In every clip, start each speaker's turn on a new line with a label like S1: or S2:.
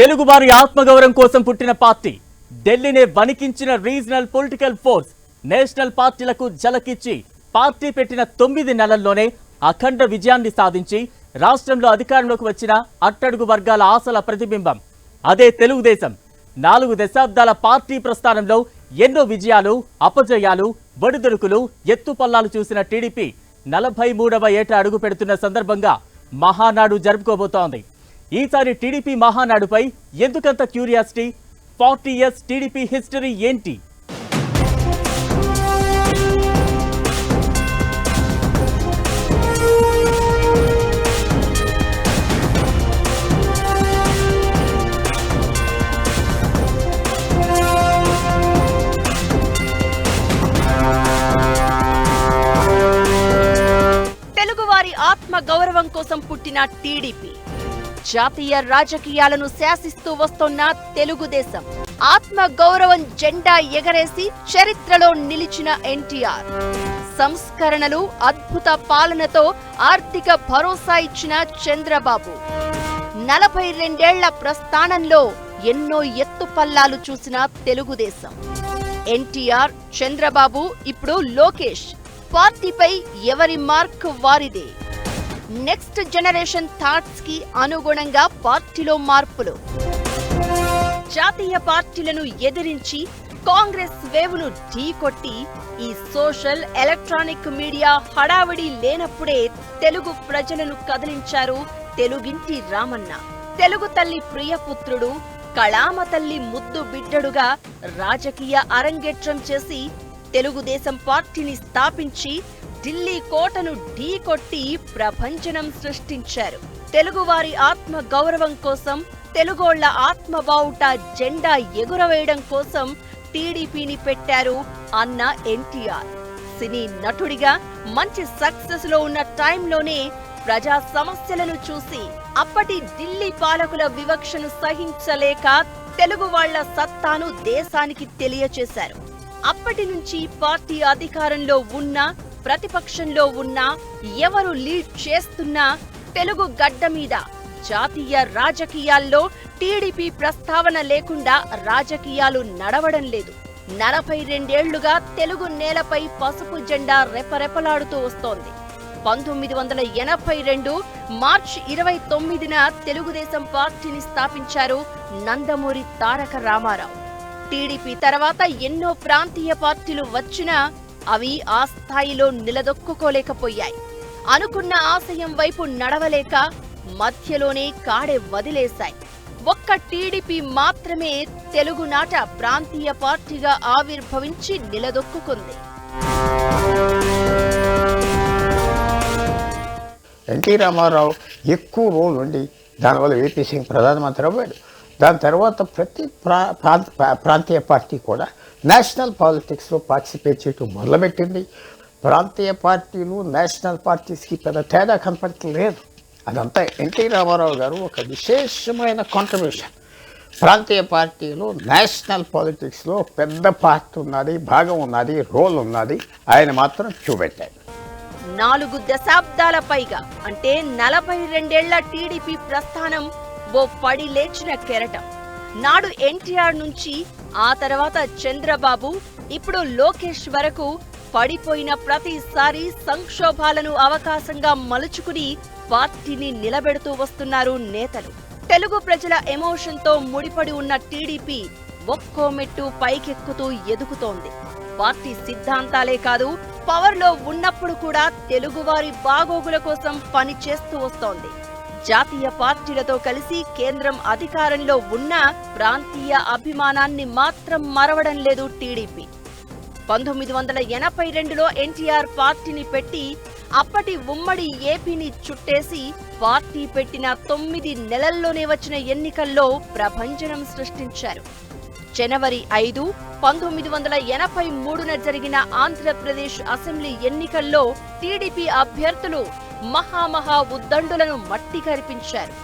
S1: తెలుగువారి ఆత్మగౌరవం కోసం పుట్టిన పార్టీ ఢిల్లీనే వణికించిన రీజనల్ పొలిటికల్ ఫోర్స్ నేషనల్ పార్టీలకు జలకిచ్చి పార్టీ పెట్టిన 9 నెలల్లోనే అఖండ విజయాన్ని సాధించి రాష్ట్రంలో అధికారంలోకి వచ్చిన అట్టడుగు వర్గాల ఆశల ప్రతిబింబం అదే తెలుగుదేశం. 4 దశాబ్దాల పార్టీ ప్రస్థానంలో ఎన్నో విజయాలు, అపజయాలు, ఒడిదుడుకులు, ఎత్తుపల్లాలు చూసిన టీడీపీ 43వ ఏట అడుగు పెడుతున్న సందర్భంగా మహానాడు జరుపుకోబోతోంది. ఈసారి టీడీపీ మహానాడుపై ఎందుకంత క్యూరియాసిటీ? 40 ఇయర్స్ టీడీపీ హిస్టరీ ఏంటి?
S2: తెలుగువారి ఆత్మ గౌరవం కోసం పుట్టిన టీడీపీ, జాతీయ రాజకీయాలను శాసిస్తూ వస్తున్న తెలుగుదేశం, ఆత్మ గౌరవం జెండా ఎగరేసి చరిత్రలో నిలిచిన ఎన్టీఆర్, సంస్కరణలు, అద్భుత పాలనతో ఆర్థిక భరోసా ఇచ్చిన చంద్రబాబు, 42 ఏళ్ల ప్రస్థానంలో ఎన్నో ఎత్తుపల్లాలు చూసిన తెలుగుదేశం. ఎన్టీఆర్, చంద్రబాబు, ఇప్పుడు లోకేష్. పార్టీపై ఎవరి మార్క్ వారిదే. నెక్స్ట్ జనరేషన్ థాట్స్ కి అనుగుణంగా పార్టీలో మార్పులు. జాతీయ పార్టీలను ఎదిరించి కాంగ్రెస్ వేవును ఢీకొట్టి ఈ సోషల్, ఎలక్ట్రానిక్ మీడియా హడావిడి లేనప్పుడే తెలుగు ప్రజలను కదిలించారు తెలుగింటి రామన్న. తెలుగు తల్లి ప్రియపుత్రుడు, కళామ తల్లి ముద్దు బిడ్డడుగా రాజకీయ అరంగేట్రం చేసి తెలుగుదేశం పార్టీని స్థాపించి ఢిల్లీ కోటను ఢీకొట్టి ప్రభంజనం సృష్టించారు. తెలుగువారి ఆత్మ గౌరవం కోసం, తెలుగోళ్ల ఆత్మబావుట జెండా ఎగురవేయడం కోసం టీడీపీని పెట్టారు అన్న ఎన్టీఆర్. సినీ నటుడిగా మంచి సక్సెస్ లో ఉన్న టైంలోనే ప్రజా సమస్యలను చూసి అప్పటి ఢిల్లీ పాలకుల వివక్షను సహించలేక తెలుగు వాళ్ల సత్తాను దేశానికి తెలియచేశారు. అప్పటి నుంచి పార్టీ అధికారంలో ఉన్నా, ప్రతిపక్షంలో ఉన్నా, ఎవరు లీడ్ చేస్తున్నా తెలుగు గడ్డ మీద జాతీయ రాజకీయాల్లో టీడీపీ ప్రస్తావన లేకుండా రాజకీయాలు నడవడం లేదు. 42 ఏళ్లుగా తెలుగు నేలపై పసుపు జెండా రెపరెపలాడుతూ వస్తోంది. 1982 మార్చి 29న తెలుగుదేశం పార్టీని స్థాపించారు నందమూరి తారక రామారావు. టీడీపీ తర్వాత ఎన్నో ప్రాంతీయ పార్టీలు వచ్చినా అవి ఆ స్థాయిలో నిలదొక్కుకోలేకపోయాయి. అనుకున్న ఆశయం వైపు నడవలేక మధ్యలోనే కాడె వదిలేశాయి. ఒక్క టీడీపీ మాత్రమే తెలుగునాట ప్రాంతీయ పార్టీగా ఆవిర్భవించి నిలదొక్కుంది.
S3: ఎన్టీ రామారావు ఎక్కువ రోల్ ఉండి దానివల్ల వీపీ సింగ్ ప్రధానమంత్రి అవ్వాడు. దాని తర్వాత ప్రతి ప్రాంతీయ పార్టీ కూడా నేషనల్ పాలిటిక్స్లో పార్టిసిపేట్ చేయటం మొదలుపెట్టింది. ప్రాంతీయ పార్టీలు నేషనల్ పార్టీస్కి పెద్ద తేడా కనపడలేదు. అదంతా ఎన్టీ రామారావు గారు ఒక విశేషమైన కాంట్రిబ్యూషన్. ప్రాంతీయ పార్టీలు నేషనల్ పాలిటిక్స్లో పెద్ద పార్టీ ఉన్నది, భాగం ఉన్నది, రోల్ ఉన్నది. ఆయన మాత్రం చూపెట్టాడు.
S2: 4 దశాబ్దాల పైగా అంటే 42 ఏళ్ల టీడీపీ ప్రస్థానం ఓ పడి లేచిన కెరటం. నాడు ఎన్టీఆర్ నుంచి, ఆ తర్వాత చంద్రబాబు, ఇప్పుడు లోకేష్ వరకు పడిపోయిన ప్రతిసారి సంక్షోభాలను అవకాశంగా మలుచుకుని పార్టీని నిలబెడుతూ వస్తున్నారు నేతలు. తెలుగు ప్రజల ఎమోషన్తో ముడిపడి ఉన్న టీడీపీ ఒక్కో మెట్టు పైకెక్కుతూ ఎదుగుతోంది. పార్టీ సిద్ధాంతాలే కాదు, పవర్లో ఉన్నప్పుడు కూడా తెలుగువారి బాగోగుల కోసం పని చేస్తూ వస్తోంది. జాతీయ పార్టీలతో కలిసి కేంద్రం అధికారంలో ఉన్న ప్రాంతీయ అభిమానాన్ని మాత్రం మరవడం లేదు టీడీపీ. 1982లో ఎన్టీఆర్ పార్టీని పెట్టి అప్పటి ఉమ్మడి ఏపీని చుట్టేసి పార్టీ పెట్టిన 9 నెలల్లోనే వచ్చిన ఎన్నికల్లో ప్రభంజనం సృష్టించారు. జనవరి 5, 1983న జరిగిన ఆంధ్రప్రదేశ్ అసెంబ్లీ ఎన్నికల్లో టీడీపీ అభ్యర్థులు మహామహా ఉద్దండులను మట్టి కరిపించారు.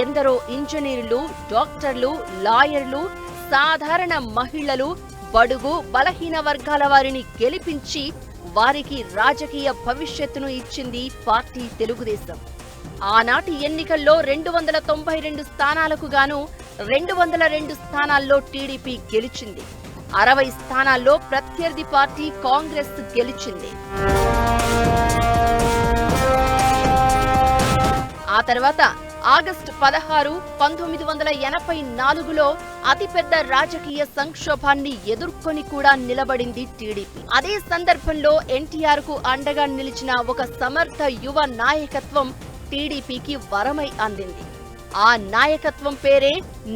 S2: ఎందరో ఇంజనీర్లు, డాక్టర్లు, లాయర్లు, సాధారణ మహిళలు, బడుగు బలహీన వర్గాల వారిని గెలిపించి వారికి రాజకీయ భవిష్యత్తును ఇచ్చింది పార్టీ తెలుగుదేశం. ఆనాటి ఎన్నికల్లో 292 స్థానాలకు గాను 202 స్థానాల్లో టీడీపీ గెలిచింది. 60 స్థానాల్లో ప్రత్యర్థి పార్టీ కాంగ్రెస్ గెలిచింది. ఆ తర్వాత ఆగస్టు 16, 1984లో అతిపెద్ద రాజకీయ సంక్షోభాన్ని ఎదుర్కొని కూడా నిలబడింది టీడీపీ. అదే సందర్భంలో ఎన్టీఆర్ కు అండగా నిలిచిన ఒక సమర్థ యువ నాయకత్వం టీడీపీకి వరమై అందింది. ఆ నాయకత్వం పేరే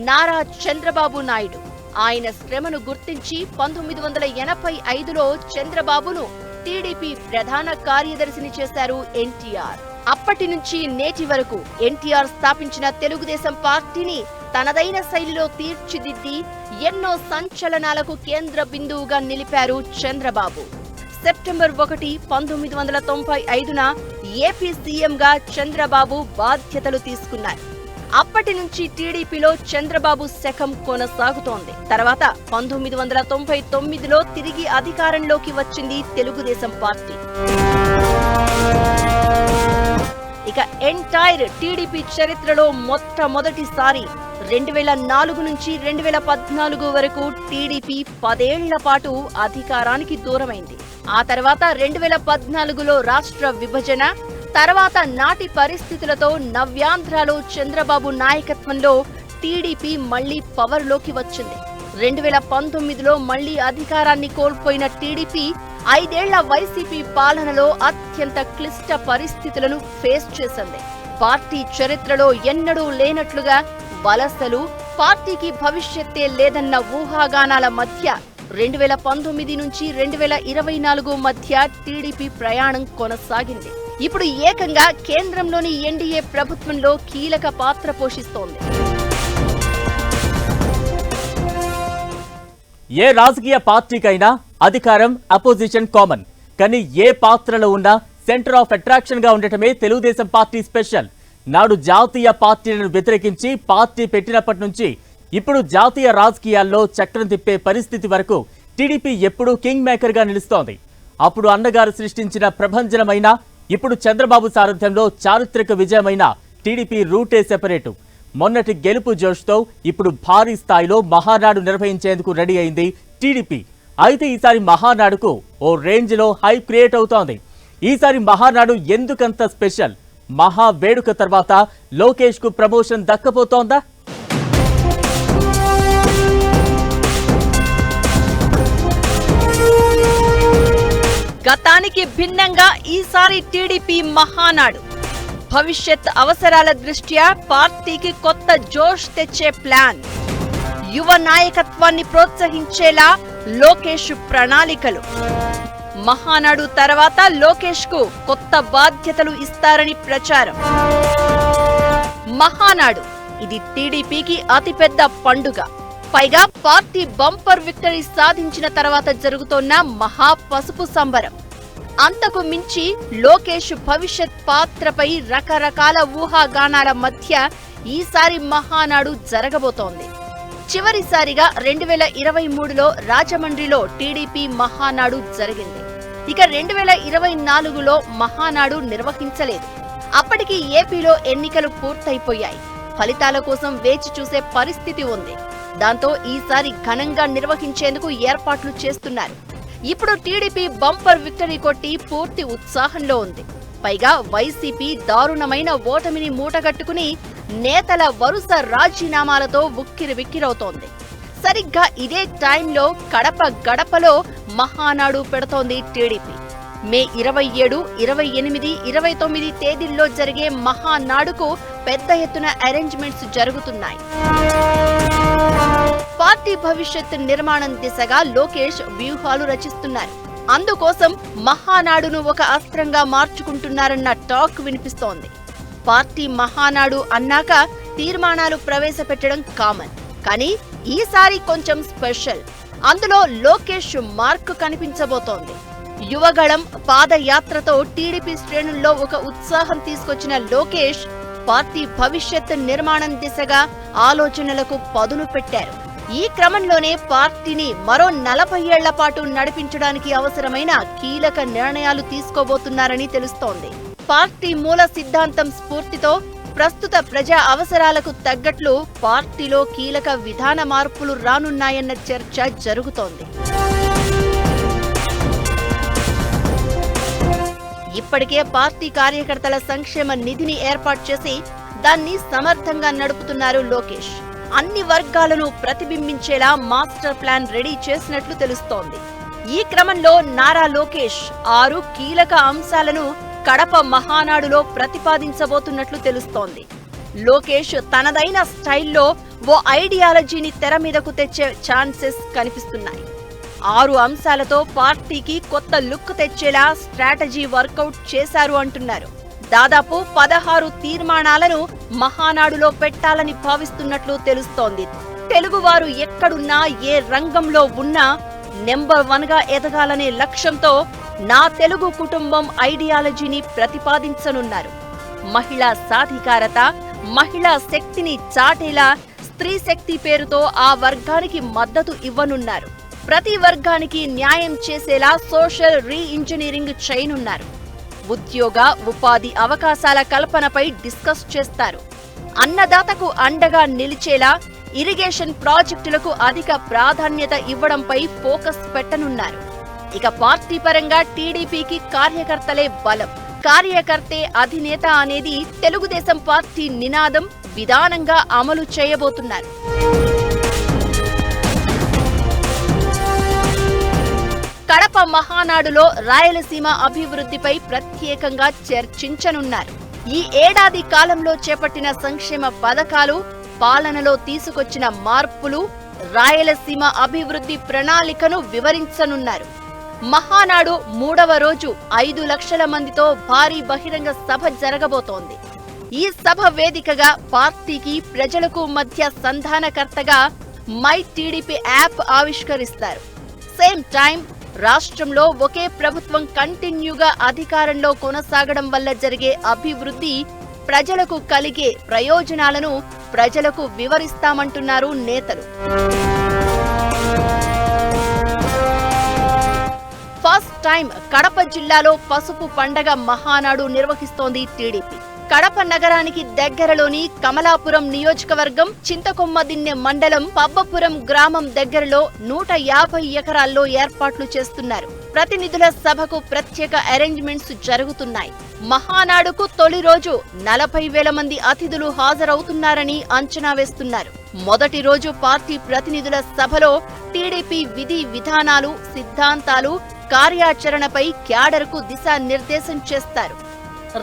S2: నారా చంద్రబాబు నాయుడు. ఆయన శ్రమను గుర్తించి 1985లో చంద్రబాబును టీడీపీ ప్రధాన కార్యదర్శిని చేశారు ఎన్టీఆర్. అప్పటి నుంచి నేటి వరకు ఎన్టీఆర్ స్థాపించిన తెలుగుదేశం పార్టీని తనదైన శైలిలో తీర్చిదిద్ది ఎన్నో సంచలనాలకు కేంద్ర బిందువుగా నిలిపారు చంద్రబాబు. సెప్టెంబర్ 1, 1995న ఏపీ సీఎంగా చంద్రబాబు బాధ్యతలు తీసుకున్నారు. అప్పటి నుంచి టీడీపీలో చంద్రబాబు శకం కొనసాగుతోంది. తర్వాత 1999లో తిరిగి అధికారంలోకి వచ్చింది తెలుగుదేశం పార్టీ. ఇక ఎంటైర్ టీడీపీ చరిత్రలో మొట్టమొదటిసారి 2004 నుంచి 2014 వరకు టీడీపీ 10 ఏళ్ల పాటు అధికారానికి దూరమైంది. ఆ తర్వాత 2014లో రాష్ట్ర విభజన, తర్వాత నాటి పరిస్థితులతో నవ్యాంధ్రలో చంద్రబాబు నాయకత్వంలో టీడీపీ మళ్లీ పవర్లోకి వచ్చింది. 2019లో మళ్లీ అధికారాన్ని కోల్పోయిన టీడీపీ 5 ఏళ్ల వైసీపీ పాలనలో అత్యంత క్లిష్ట పరిస్థితులను ఫేస్ చేసింది. పార్టీ చరిత్రలో ఎన్నడూ లేనట్లుగా వలసలు, పార్టీకి భవిష్యత్తే లేదన్న ఊహాగానాల మధ్య 2019 నుంచి 2024 మధ్య టీడీపీ ప్రయాణం కొనసాగింది. ఇప్పుడు ఏకంగా కేంద్రంలోని ఎన్డీఏ ప్రభుత్వంలో కీలక పాత్ర పోషిస్తోంది.
S1: ఏ రాజకీయ పార్టీకైనా అధికారం, అపోజిషన్ కామన్. కానీ ఏ పాత్రలో ఉన్నా సెంటర్ ఆఫ్ అట్రాక్షన్ గా ఉండటమే తెలుగుదేశం పార్టీ స్పెషల్. నాడు జాతీయ పార్టీలను వ్యతిరేకించి పార్టీ పెట్టినప్పటి నుంచి ఇప్పుడు జాతీయ రాజకీయాల్లో చక్రం తిప్పే పరిస్థితి వరకు టీడీపీ ఎప్పుడూ కింగ్ మేకర్ గా నిలుస్తోంది. అప్పుడు అన్నగారు సృష్టించిన ప్రభంజనమైన, ఇప్పుడు చంద్రబాబు సారథ్యంలో చారిత్రక విజయమైన టీడీపీ రూటే సెపరేటు. మొన్నటి గెలుపు జోష్తో ఇప్పుడు భారీ స్థాయిలో మహానాడు నిర్వహించేందుకు రెడీ అయింది టీడీపీ. అయితే ఈసారి మహానాడుకు ఓ రేంజ్లో హైప్ క్రియేట్ అవుతోంది. ఈసారి మహానాడు ఎందుకంత స్పెషల్? మహా వేడుక తర్వాత లోకేష్ కు ప్రమోషన్ దక్కపోతోందా?
S2: గతానికి భిన్నంగా ఈసారి టీడీపీ మహానాడు భవిష్యత్ అవసరాల దృష్ట్యా పార్టీకి కొత్త జోష్ తెచ్చే ప్లాన్. యువ నాయకత్వాన్ని ప్రోత్సహించేలా లోకేష్ ప్రణాళికలు. మహానాడు తర్వాత లోకేష్ కు కొత్త బాధ్యతలు ఇస్తారని ప్రచారం. మహానాడు ఇది టీడీపీకి అతిపెద్ద పండుగ. పైగా పార్టీ బంపర్ విక్టరీ సాధించిన తర్వాత జరుగుతోన్న మహా పసుపు సంబరం. అంతకు మించి లోకేష్ భవిష్యత్ పాత్రపై రకరకాల ఊహాగానాల మధ్య ఈసారి మహానాడు జరగబోతోంది. చివరిసారిగా 2023లో రాజమండ్రిలో టీడీపీ మహానాడు జరిగింది. ఇక 2024లో మహానాడు నిర్వహించలేదు. అప్పటికి ఏపీలో ఎన్నికలు పూర్తయిపోయాయి. ఫలితాల కోసం వేచి చూసే పరిస్థితి ఉంది. దాంతో ఈసారి ఘనంగా నిర్వహించేందుకు ఏర్పాట్లు చేస్తున్నారు. ఇప్పుడు టీడీపీ బంపర్ విక్టరీ కొట్టి పూర్తి ఉత్సాహంలో ఉంది. పైగా వైసీపీ దారుణమైన ఓటమిని మూటగట్టుకుని నేతల వరుస రాజీనామాలతో ఉక్కిరిబిక్కిరవుతోంది. సరిగ్గా ఇదే టైంలో కడప గడపలో మహానాడు పెడుతోంది టీడీపీ. మే 27, 28, 29 తేదీల్లో జరిగే మహానాడుకు పెద్ద ఎత్తున అరేంజ్మెంట్స్ జరుగుతున్నాయి. పార్టీ భవిష్యత్ నిర్మాణం దిశగా లోకేష్ వ్యూహాలు రచిస్తున్నారు. అందుకోసం మహానాడును ఒక అస్త్రంగా మార్చుకుంటున్నారన్న టాక్ వినిపిస్తోంది. పార్టీ మహానాడు అన్నాక తీర్మానాలు ప్రవేశపెట్టడం కామన్. కానీ ఈసారి కొంచెం స్పెషల్. అందులో లోకేష్ మార్క్ కనిపించబోతోంది. యువగళం పాదయాత్రతో టీడీపీ శ్రేణుల్లో ఒక ఉత్సాహం తీసుకొచ్చిన లోకేష్ పార్టీ భవిష్యత్ నిర్మాణం దిశగా ఆలోచనలకు పదును పెట్టారు. ఈ క్రమంలోనే పార్టీని మరో 40 ఏళ్ల పాటు నడిపించడానికి అవసరమైన కీలక నిర్ణయాలు తీసుకోబోతున్నారని తెలుస్తోంది. పార్టీ మూల సిద్ధాంతం స్ఫూర్తితో ప్రస్తుత ప్రజా అవసరాలకు తగ్గట్లు పార్టీలో కీలక విధాన మార్పులు రానున్నాయన్న చర్చ జరుగుతోంది. ఇప్పటికే పార్టీ కార్యకర్తల సంక్షేమ నిధిని ఏర్పాటు చేసి దాన్ని సమర్థంగా నడుపుతున్నారు లోకేష్. అన్ని వర్గాలను ప్రతిబింబించేలా మాస్టర్ ప్లాన్ రెడీ చేసినట్లు తెలుస్తోంది. ఈ క్రమంలో నారా లోకేష్ 6 కీలక అంశాలను కడప మహానాడులో ప్రతిపాదించబోతున్నట్లు తెలుస్తోంది. లోకేష్ తనదైన స్టైల్లో ఓ ఐడియాలజీని తెర మీదకు తెచ్చే ఛాన్సెస్ కనిపిస్తున్నాయి. 6 అంశాలతో పార్టీకి కొత్త లుక్ తెచ్చేలా స్ట్రాటజీ వర్కౌట్ చేశారు అంటున్నారు. దాదాపు 16 తీర్మానాలను మహానాడులో పెట్టాలని భావిస్తున్నట్లు తెలుస్తోంది. తెలుగువారు ఎక్కడున్నా ఏ రంగంలో ఉన్నా నెంబర్ 1గా ఎదగాలనే లక్ష్యంతో నా తెలుగు కుటుంబం ఐడియాలజీని ప్రతిపాదించనున్నారు. మహిళా సాధికారత, మహిళా శక్తిని చాటేలా స్త్రీ శక్తి పేరుతో ఆ వర్గానికి మద్దతు ఇవ్వనున్నారు. ప్రతి వర్గానికి న్యాయం చేసేలా సోషల్ రీఇంజనీరింగ్ చేయనున్నారు. ఉద్యోగ, ఉపాధి అవకాశాల కల్పనపై డిస్కస్ చేస్తారు. అన్నదాతకు అండగా నిలిచేలా ఇరిగేషన్ ప్రాజెక్టులకు అధిక ప్రాధాన్యత ఇవ్వడంపై ఫోకస్ పెట్టనున్నారు. ఇక పార్టీ పరంగా టీడీపీకి కార్యకర్తలే బలం, కార్యకర్తే అధినేత అనేది తెలుగుదేశం పార్టీ నినాదం, విధానంగా అమలు చేయబోతున్నారు. కడప మహానాడులో రాయలసీమ అభివృద్ధిపై ప్రత్యేకంగా చర్చించనున్నారు. ఈ ఏడాది కాలంలో చేపట్టిన సంక్షేమ పథకాలు, పాలనలో తీసుకొచ్చిన మార్పులు, రాయలసీమ అభివృద్ధి ప్రణాళికను వివరించనున్నారు. మహానాడు 3వ రోజు 5 లక్షల మందితో భారీ బహిరంగ సభ జరగబోతోంది. ఈ సభ వేదికగా పార్టీకి, ప్రజలకు మధ్య సంధానకర్తగా మై టీడీపీ యాప్ ఆవిష్కరిస్తారు. సేమ్ టైం రాష్ట్రంలో ఒకే ప్రభుత్వం కంటిన్యూగా అధికారంలో కొనసాగడం వల్ల జరిగే అభివృద్ధి, ప్రజలకు కలిగే ప్రయోజనాలను ప్రజలకు వివరిస్తామంటున్నారు నేతలు. ఫస్ట్ టైం కడప జిల్లాలో పసుపు పండగ మహానాడు నిర్వహిస్తోంది టీడీపీ. కడప నగరానికి దగ్గరలోని కమలాపురం నియోజకవర్గం, చింతకొమ్మదిన్నె మండలం, పబ్బపురం గ్రామం దగ్గరలో 150 ఎకరాల్లో ఏర్పాట్లు చేస్తున్నారు. ప్రతినిధుల సభకు ప్రత్యేక అరేంజ్మెంట్స్ జరుగుతున్నాయి. మహానాడుకు తొలి రోజు 40,000 మంది అతిథులు హాజరవుతున్నారని అంచనా వేస్తున్నారు. మొదటి రోజు పార్టీ ప్రతినిధుల సభలో టీడీపీ విధి విధానాలు, సిద్ధాంతాలు, కార్యాచరణపై క్యాడర్కు దిశానిర్దేశం చేస్తారు.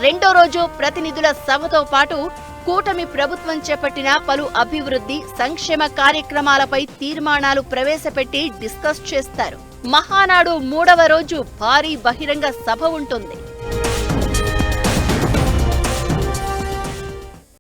S2: రెండో రోజు ప్రతినిధుల సభతో పాటు కూటమి ప్రభుత్వం చేపట్టిన పలు అభివృద్ధి, సంక్షేమ కార్యక్రమాలపై తీర్మానాలు ప్రవేశపెట్టి డిస్కస్ చేస్తారు. మహానాడు 3వ రోజు భారీ బహిరంగ సభ ఉంటుంది.